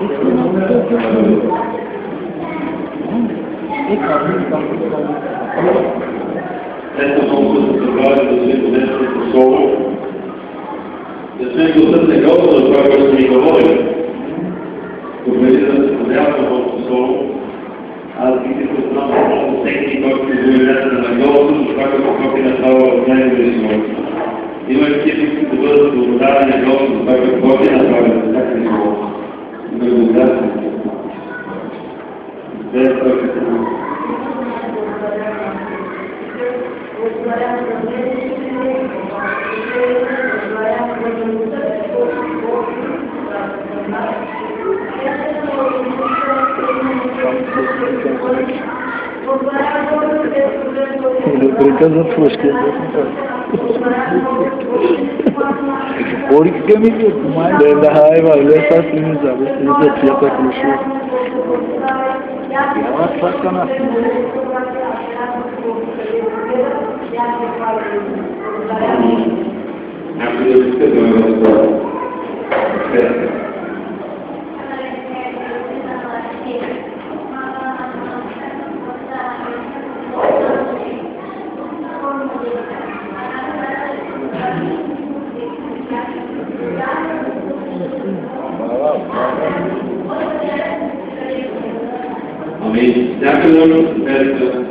Ето много да се забравя да се нещо по слово. Да сме го съдне Господ, за това, което ни говорим. Преди да се подяваме Божието слово, аз бих искал да знам всеки, който се доверява на Господ, за това, какво е направил в неговия живот. Има такива, които да бъдат благодарни на Господ, за това, какво е направил в всяка живот. Благодарни. Без това, приказват слушки. Говори какъв ми е, помай. Да, хайва, леса си ми забе, си за цвета клюши. Ява твърка нас. някой да иска да ме разправя. Ами, някой да ме разправя.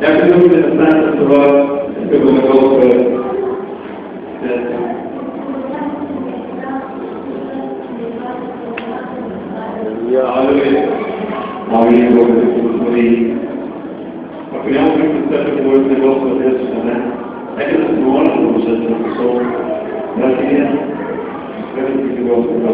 Някой да се знае за това, като не го спре. Ами, Господи, ако няма да представя говорите на Господа Исус на мен, нека да се молим за Божествено Слово. Братия, следвайте ги Господа.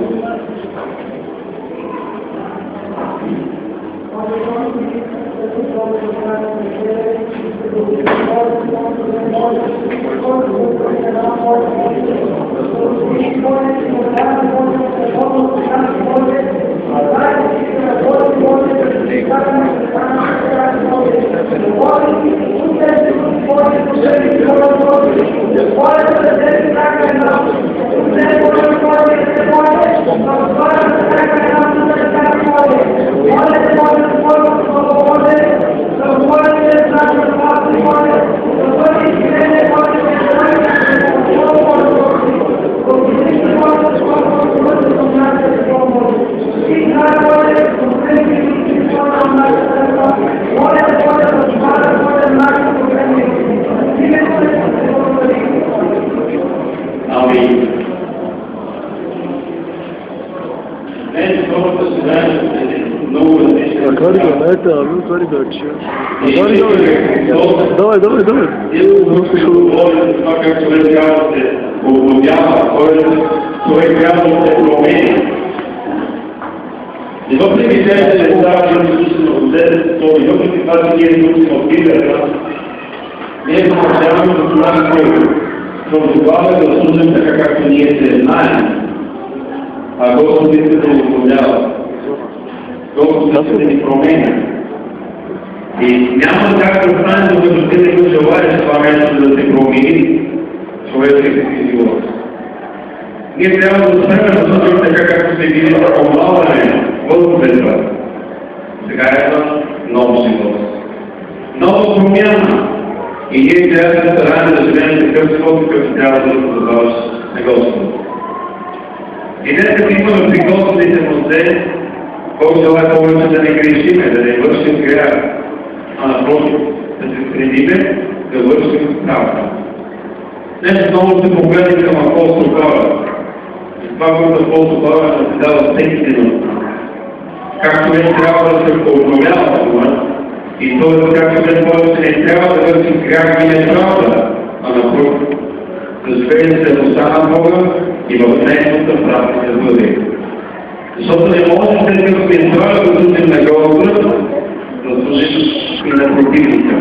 Давай. Това, както вие казвате, обновява, той трябва да се промени. И въпреки тези неща, които са на детството, и въпреки това, че ние научим от Библията, ние продължаваме да това, което добавя да служим така, както ние се знаем, а Господ иска да ни обновява. Господ иска да ни променя. И няма как да стане, докато ти не го желаеш това нещо да се промени човешкия си живот. Ние трябва да спрем да служим така, както се били по малко време, в живот, какъв трябва да продаваш на Господа. И днес като имаме при Господите младе, Бог желая повече да не грешиме, да не вършим грях, а напротив, да се стремиме да вършим правда. Днес отново се погледне към апостол Павел. Това, което апостол Павел ще се дава всеки ден от нас. Как човек трябва да се поуправлява това, и т.е. как човек повече не трябва да върши грях и неправда, а напротив, да живее се на Бога и в неговата правда да бъде. Защото не можеш след като сме избрали да служим на Господа, да служим и на противника.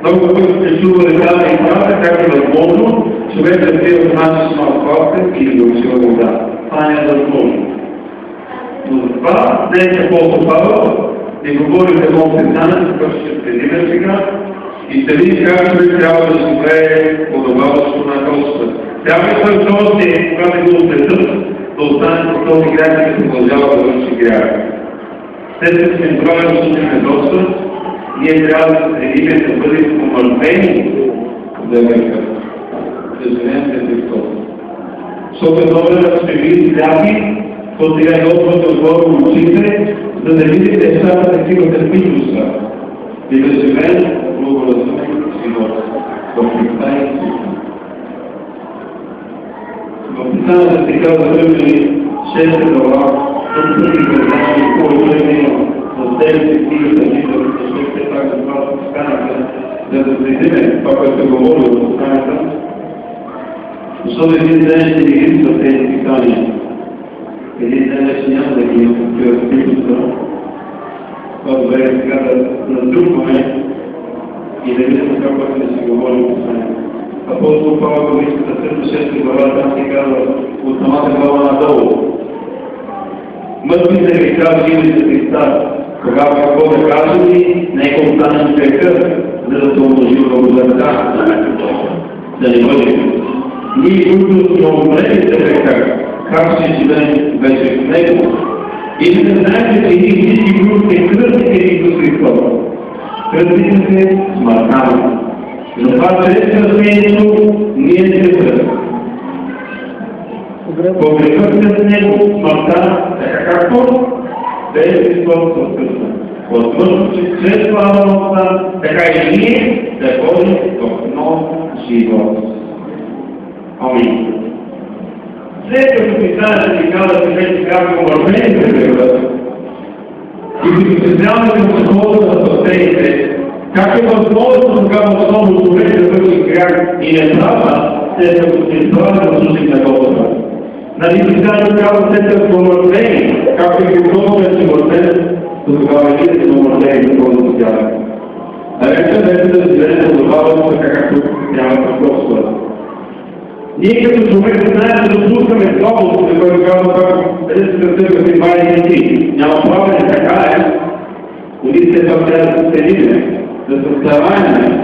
Много пъти се чува реката и правда, как е възможно човек да бъде от нашия малкватка или да учива вода. Това не е възможно. Но за това днес апостол Павел ни говори за едно признание, което ще предвидим сега, и ще види как човек трябва да живее подобаващо на Господа. Трябва и той още, когато го отследят, да остане по този грях и да продължава да върши грях. След като сме избрали да слушаме Господ, ние трябва да се стремим да бъдем умъртвени за греха. Да живеем след Христос. Защото е добре да сме били сляпи, то сега е добре да отворим очите, за да видите нещата такива каквито са. И да живеем благоразумен живот в Христа и Христа. В Писанието се казва Римляни 6 глава, тук са ги предания и по-учени от тези стига да видят, защото все пак за това Писанието, за да следиме това, което се говори от Писанието. Защото един ден ще ни липсват тези Писания. Един ден вече няма да ги липсват. Това добре е сега да натрупваме и да видим това, което да си говорим в Писанието. Апостол Павел го иска да след 6 глава, там се казва от самата глава надолу. Мъртвите греха живи за Христа. Тогава какво да кажем и нека останем греха, за да се умножи благодатта. Да не бъдем. Ние, които сме умрели за греха, как ще живеем вече в него? И да не знаете, че ние всички, които сте кръстите Исус Христос. Кръстите се смъртта. Затова чрез кръстението ние се кръстим. Погребът се с него смъртта, така както без Христос се кръстим. Отвършно, че чрез славата, така и ние да ходим в нов живот. Амин. След като Писанието ни казва, че вече бяхме умъртвени за греха и като се вземаме към свободата на спасените, как е възможно тогава основно човек да върши грях и неправда, след като се избрали да служим на Господа? Нали Писанието казва, след като сме умъртвени, както и Христос беше умъртвен, то тогава и ние сме умъртвени за този свят. А вече вече да живеем подобаващо така, както трябва към Господа. Ние като човек знаем да слушаме слабост, за който казва как дали се търсят и май и ти. Няма правене, така е. Улиците това трябва да се следиме, да се стараем,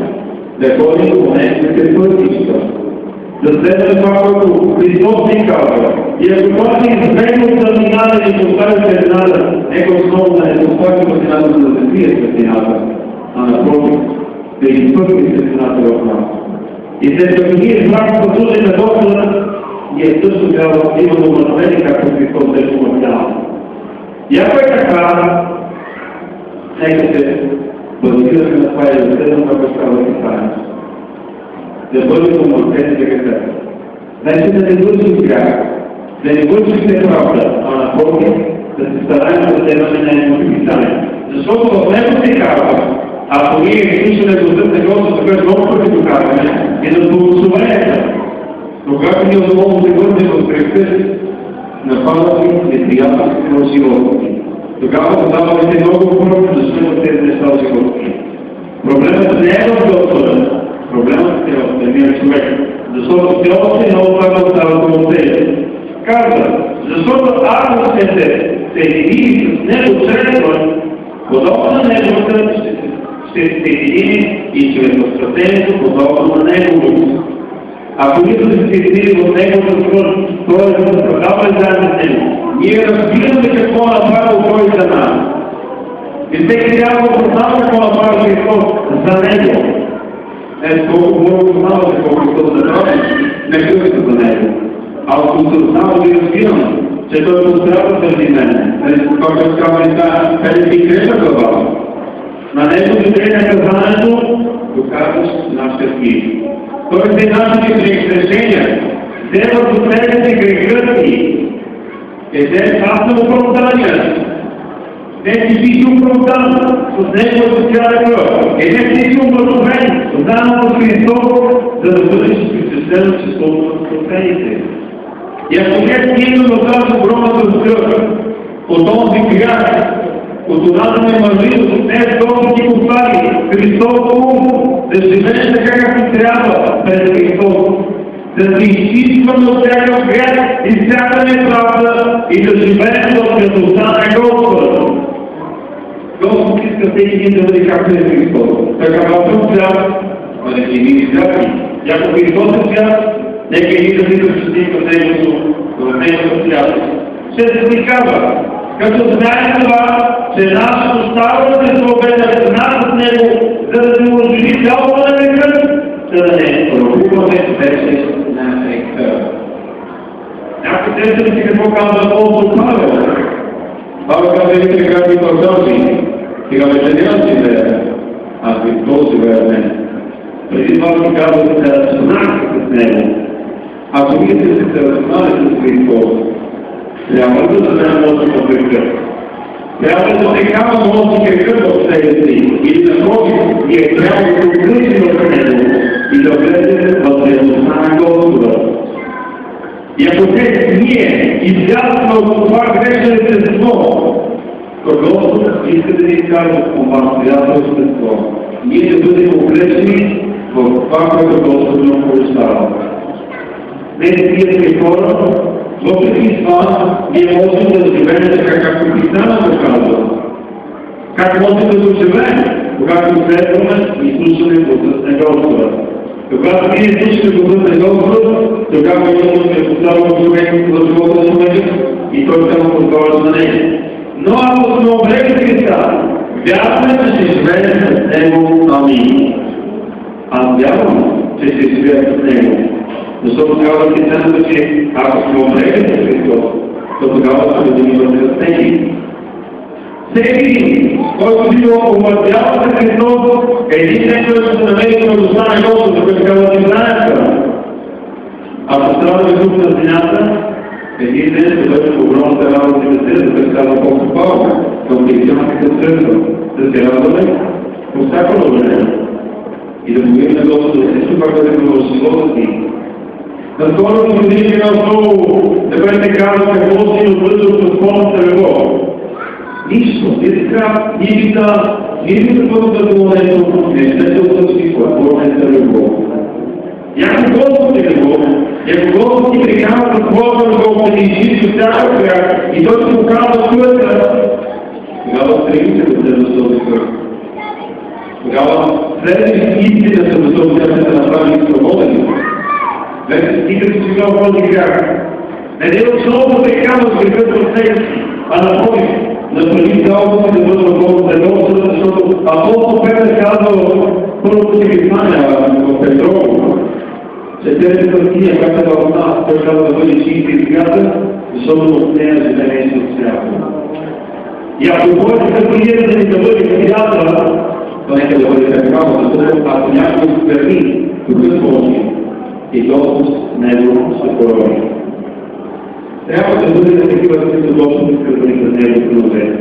да ходим по нещите пътища, да следваме това, което Христос ни казва. И ако това си избегнат светлината и постави светлината, нека основно да не постави светлината, за да закрие светлината, а напротив, да изпъкне светлината в нас. И след като ние избрахме да служим на Господа, ние също трябва да имаме умъртвени, както Христос беше умъртвял. И ако е така, нека се базираме на това и да следваме това, което става да Писанието. Да бъдем умъртвени за греха. Значи да не вършим грях, да не вършим неправда, а напротив, да се стараем да следваме неговото Писание. Защото в него се казва, ако ние слушаме гласът на Господ, така много пъти доказваме, и да благословението. Но когато ни отново се върнем в греха, нападат ни неприятностите на живота ни. Тогава задаваме се много хора, да слушат тези неща в живота ни. Проблемът не е в Господа, проблемът е в самия човек. Защото все още много това става по себе. Казва, защото ако ще се съедини с него средства, подобно на неговата ще се съедини и чрез възпрещението подобно на неговото. Ако ние се съединили в неговата смърт, т.е. да страдаваме заедно с него, ние разбираме какво направил той за нас. И всеки трябва да познава какво направи Христос за него. Колко знава какво Христос да прави, не кръвите за него. А ако съм знал и разбирам, че той пострадва заради мен, който казва неща, къде ти крепа глава. На него ще е наказанието, доказваш нашия гріх. Тоест е нашите грехрешения, взема последните грехрътни, аз съм оправдания. Не си си оправдан с неговата цяла кръв. Не си си умъртвен, знам от Христос, за да бъдеш причислен с числото на спасените. И ако не стигна до тази огромната кръв, от този грях, от онази мъжливост, не е този ти постави Христос да живееш така както трябва пред Христос. Да се изчистваме от всякакъв грех и всяка неправда и да живеем в святостта на Господа. Господ иска всеки един да бъде както е Христос. Така в друг свят, а не си види святи. Ако Христос е свят, нека и да си защитим в Неговата святост. Ще се казва, като знаем това, че нашето старо естество бе над с Него, за да се оживи цялото на века, за да не пробуваме вече на века. Някакви те си какво казва апостол Павел. Павел казва, вижте как ви пърдължи. Сега вече няма си живея, а Христос живее в мен. Преди това ви казва да се разпознахте с Него. Ако вие сте се разпознали с Христос, трябва да дадем лошата греха. Трябва да отекава лоши греха в себе си и да ходи и трябва да се включи в Него и да влезе в святостта на Господа. И ако ние излязахме от това грешно естество, то Господ иска да ни изкара от това святоство. Ние да бъдем облечени в това, което Господ ни обещава. Днес ние сме хора, въпреки това, ние можем да живеем така, както Писанието казва. Как можем да го живеем, когато следваме и слушаме гласът на Господа. Когато ние слушаме гласът на Господа, тогава ние сме поставили човек за живота на човека и той трябва да отговаря за него. Но ако сме облегли Христа, вярваме, че ще живеем с Него. Амин. Аз вярвам, че ще живеем с Него. Защото трябва да си знаем, че ако сме облегли с Христос, то тогава ще бъдем възкръснени. Всеки, който бива омъртвява за Христос, един ден ще се намери в радостта на Господа, който казва да знаете. Ако страдаме тук на земята, един ден ще бъде в огромната работа и да се да казва Апостол Павел към християнската църква, да се радваме по всяко време и да говорим на Господа всичко това, което е в живота си. На второто години на основу да бъдете казва какво си отвързва от Господната любов. Нищо, не така, ни вита, ни каквото задоволението, не сте отсъщи, което е за любов. И ако Господ е любов, и ако Господ ти прикава за твоята любов да ни изчисти от всяка грях и той се показва твоята, тогава стремите да се този кръг. Тогава следващи истината за този кръг да направи свободен. Вече стигате сега в този грях. Не е отново да казва с грехът в себе си, а напротив, да прави цялото си да бъде отгоре за Господа, защото апостол Петър казва в първото си писание в Петрово, че тези партия, както в нас, той трябва да бъде чиста и свята, защото в нея живее и свято. И ако бъдете партията ни да бъде свята, то нека да бъде така, защото ако някой сперни Духът Божий и Господ Него се породи. Трябва да бъдете такива, които точно изкървани за Него синове.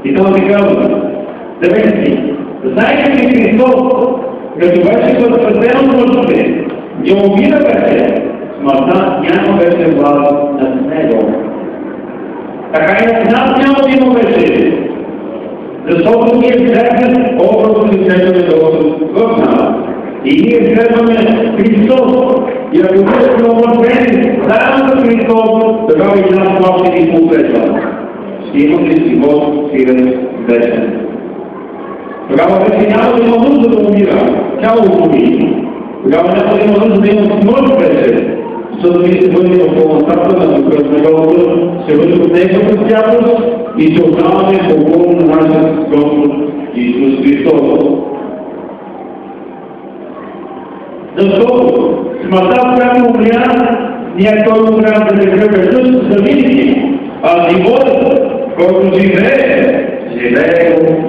И там ви казва, девети, знаете ли Христос, като беше възкресен от мъртвите, не умира вече, смъртта няма вече власт над Него. Така и над нас няма да има вече, защото ние следваме образно и следваме Господ в нас. И ние следваме Христос. И ако бъдем омъртвени заедно с Христос, тогава и нас това ще ни последва. Ще имаме живот силен вечен. Тогава вече няма да има нужда да умира цялото ми. Тогава няма да има нужда да има смърт вече. Защото ние ще бъдем в пълнотата на Духа на Господа, ще бъдем от Неговата святост и ще отдаваме поклон на нашия Господ Исус Христос. Защото смъртта, която умря, някой трябва да се кръга също за винаги, а животът, който живее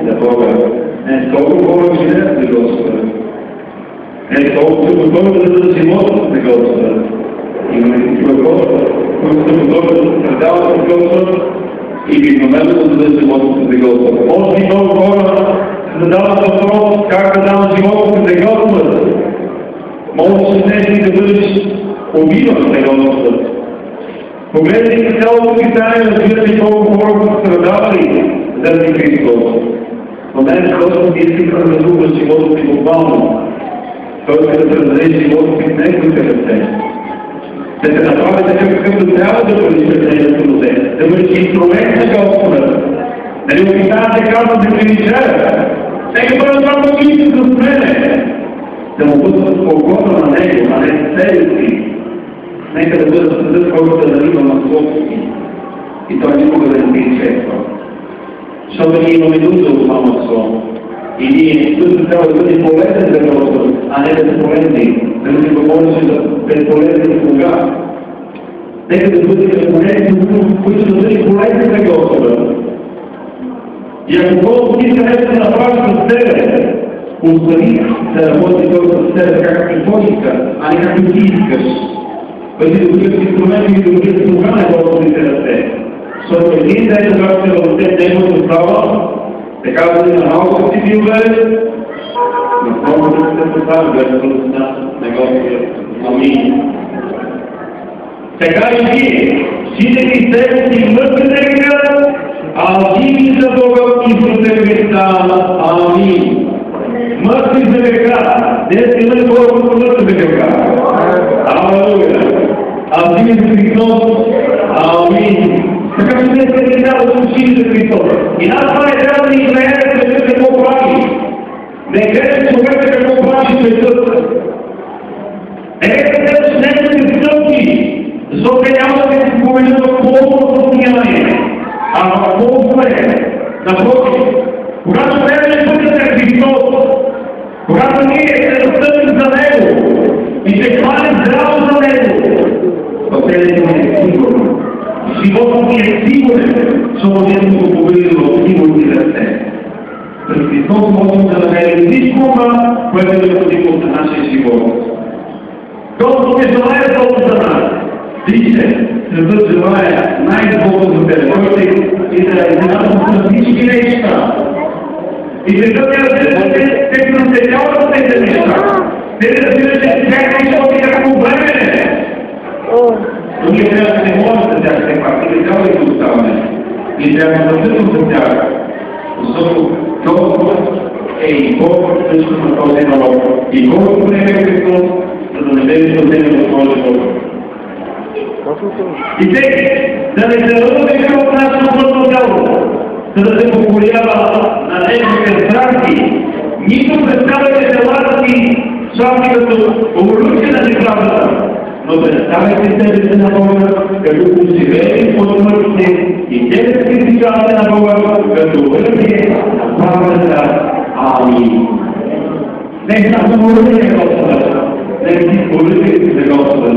за Бога. Не толкова хора живеят за Господа. Не толкова готови да дадат живота за Господа. Имаме такива хора, които са готови да се страдават за Господа и обикновено да дадат живота за Господа. Може би много хора се задават въпрос как да дадат живота за Господа. Може днес да бъдеш убиван за Господа. Погледнете цялото Писание, разбирате колко хора са страдавали заради Христос. Но днес Господ иска да разрубва живота си буквално. Той иска да раздаде живота си в неговите ръце. Да се направи така, какъвто трябва да бъдеш пред неговото лице. Да бъдеш инструмент на Господа. Нали описаната казва да приличава. Нека бъде това могли с мене. Да му бъдат спокойно на него, а не себе си. Нека да бъдат съдът, който да налива на Словото си. И той никога да не се изчества. Защото ние имаме нужда от това масло. И ние също трябва да бъдем полезен за Господа, а не безполезни. Да не се говореше за безполезни слуга. Нека да бъдем полезни, които да бъдем полезни за Господа. И ако Господ иска нещо да направи с тебе, остави да работи той с тебе, както той иска, а не както ти искаш. Бъди да бъдеш инструмент и да бъдеш слуга на Господите ръце. Защото един ден, когато се въведе неговата слава, така да бъде на малко си бил верен, но много да се поставя верността на Господа. Амин. Така и вие, сидете себе си мъртвите века, а живи за Бога и за Христа. Амин. Мъртви за века. Днес има ли хора, които мъртви за века? Алелуя. А живи за Христос. Амин. Така че днес не трябва да се учили за Христос. И нас това не трябва да ни знаете светът какво прави. Не гледаме човека какво прави светът. Нека да гледаш неговите стъпки, защото те няма да се споменят в плохо състояние, а в плохо време. Напротив, когато гледаме пътят на Христос, когато ние се застъпим за Него и се хванем здраво за Него, пътелето ни е сигурно. Животът ни е сигурен, защото ние сме го победили в сигурни ръце. През Христос можем да намерим всичко това, което е необходимо за нашия живот. Господ не желая злото за нас. Вижте, светът желая най-злото за тебе. Той ще изразява за всички неща. И светът не разбира, че те просветяват от тези неща. Те не разбира, че всяка неща и какво време е. Но ние трябва да не можем за тях, все пак, и не трябва да ги оставаме. Ние трябва да бъдем за тях. Защото Господ е и Бог също на този народ. И Господ не е Христос, за да не бъде спасение от Божия Бог. И те, да не се върнем от нашето първо тяло, за да се покорява на неговите страхи, нито представяйте делата си слаби като оръжие на неправдата, но представяйте себе си на Бога, като живеете под мъртвите и те се притежавате на Бога, като оръжие на правдата. Амин. Не само оръжие на Господа, не си служите за Господа.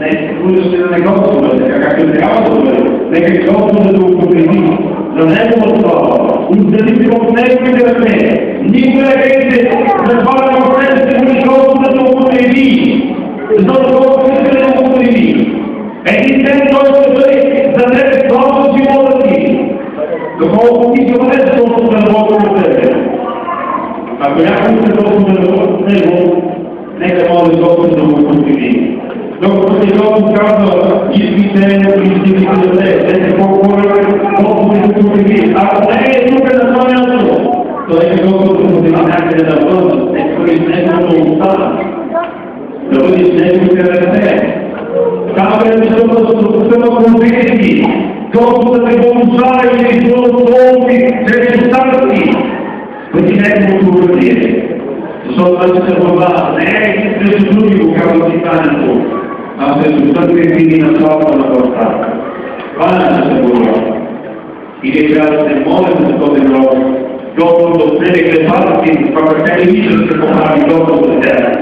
Не си служите на Господа, така както трябва да бъде. Нека Господа да употреби за Негова слава, независимо от Неговите ръце. Никога не вейте затваря в ръцете си, Господа да употреби. Защото Господ иска да го употреби. Един ден той ще бъде за тебе слава от живота си. Доколко ти се бъдеш Господа да работи от тебе. Ако някой се Господа да работи от него, нека може Господ да го употреби. Докато се Господ казва, искайте да те по-хора, Господ да го употреби. Ако не е тук на това място, то нека Господ да употреби някъде да бъде, нека бъде с неговото остана, да бъде с неговите ръце. Там където ще бъдат конфликти, Господ да те получава и да изпълнят болки чрез устата си. Бъди неговото оръжие. Защото нашата борба не е срещу други, го казва Писанието, а срещу църквите и на славата на Бога. Това е нашата борба. И ние трябва да се молим за този народ. Господ да отнеме клепата си, това как не вижда да се поправи Господ за тях.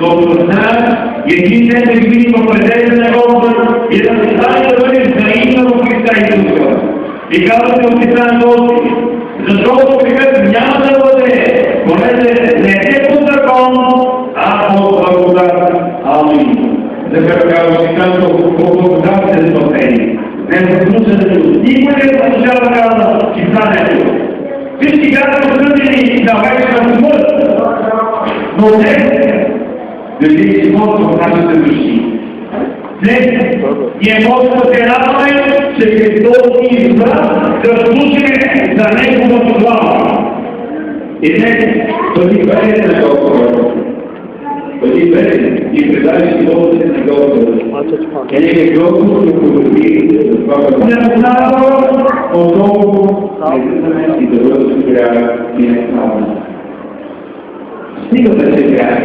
докато знаят един ден да видим определен Господ и да се стане да бъде взаимно в Христа Исуса. И казвате от Христа на Господи, защото човекът няма да бъде, понеже не е по закон, а по благодат. Амин. Така казва Христа, по благодат се спасени. Не е възможно, никой не заслужава казва Христането. Всички бяха осъдени на вечна смърт, но днес да види живот в нашите души. Днес ние можем да се радваме, че Христос ни избра да служим за Неговата слава. И днес бъди верен на Господа. Бъди верен и предай живота си на Господа. И нека Господ да подобри за това, което не знава, отново и да бъде спряга и не знава. Стига да се трябва.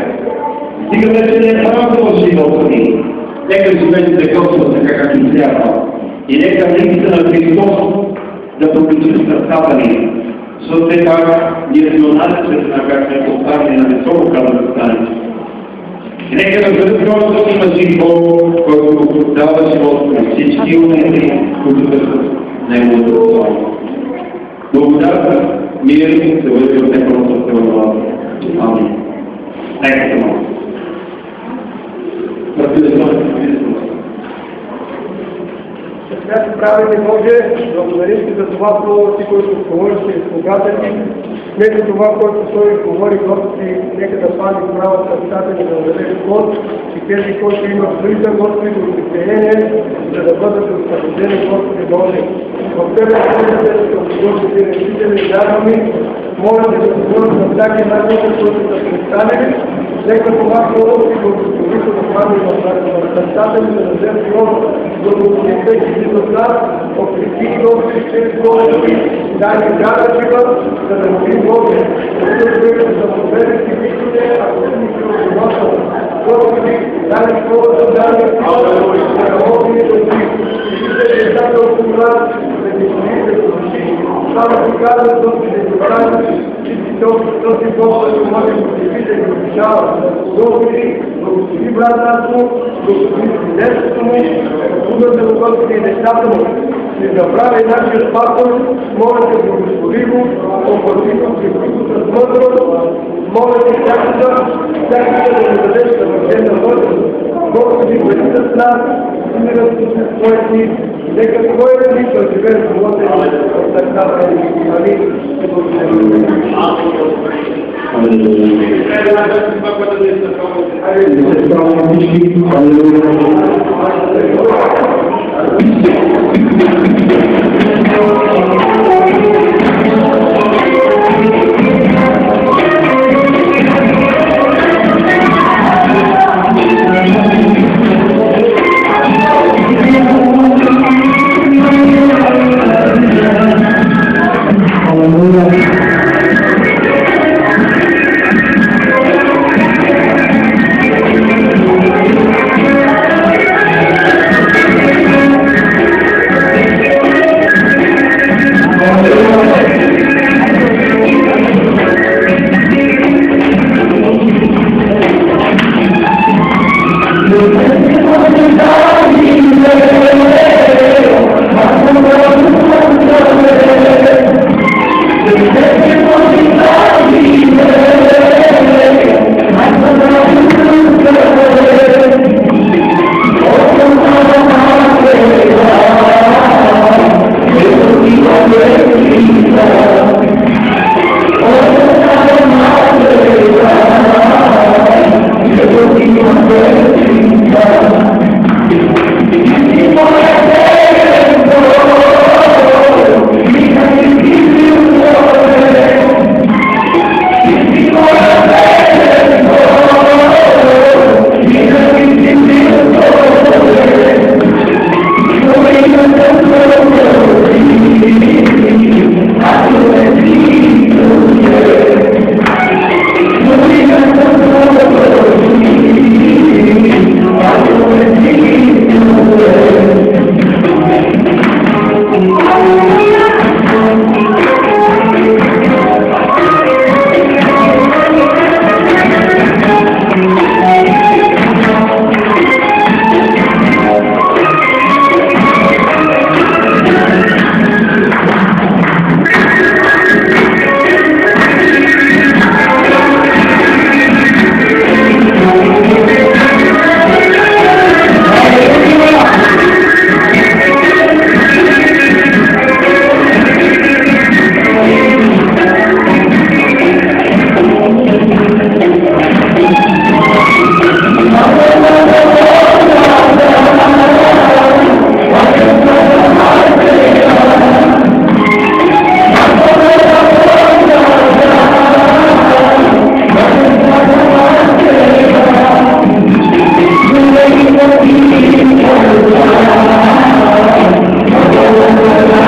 Стига вече не е правилно живота ни. Нека живеете Господ така както трябва. И нека наистина на Христос да пробудим сърцата ни. Защото те пак ние сме онасечена, как сме поставени на високо казанието. И нека да бъде Господ има жив Бог, който дава живот на всички онези, които търсят Неговото слава. Благодаря, мир се бъде от непростата въпрос. Амин. Нека се молим. Святи праведни Боже, благодарим Ти за това Слово Ти, което говориш и изповядаш. Нека това, което Той говори, Господи, нека да пази право сърцата ни да даде живот и тези, които имат близа, Господи, до притеение, за да бъдат освободени, Господи Боже. В Тебе, Господи, решители и дарами, моля да се говорят на всяки начин, които са представени. Нека това Слово Ти благослови да пази в сърцата ни да даде живот, благословите и за нас, окрепи Господи, чрез Словото Ти, дай ни вяра живот, за да молим Боже, защото да победи си викане, ако си ни живота. Господи, дай ни Словото, дай ни Словото, да работи до Ти. И Ти се децата от нас, да ни молите до Ти. Само Ти казва, Господи, да ни прави, че Ти този Бог, да може да се види и обичава. Господи, благослови брат Насо, благослови свидетелството му, слугата му, Господи, и нещата му. Не забравяй нашия пастор, моля Те благослови го, омърви го, прикри го с мъдрост, моля Те всякога да ни дадеш съвършена мъдрост. Господи, бъди с нас, умират с Твои, нека Твой родител живее в живота и в сърцата ни. Амин. Gracias.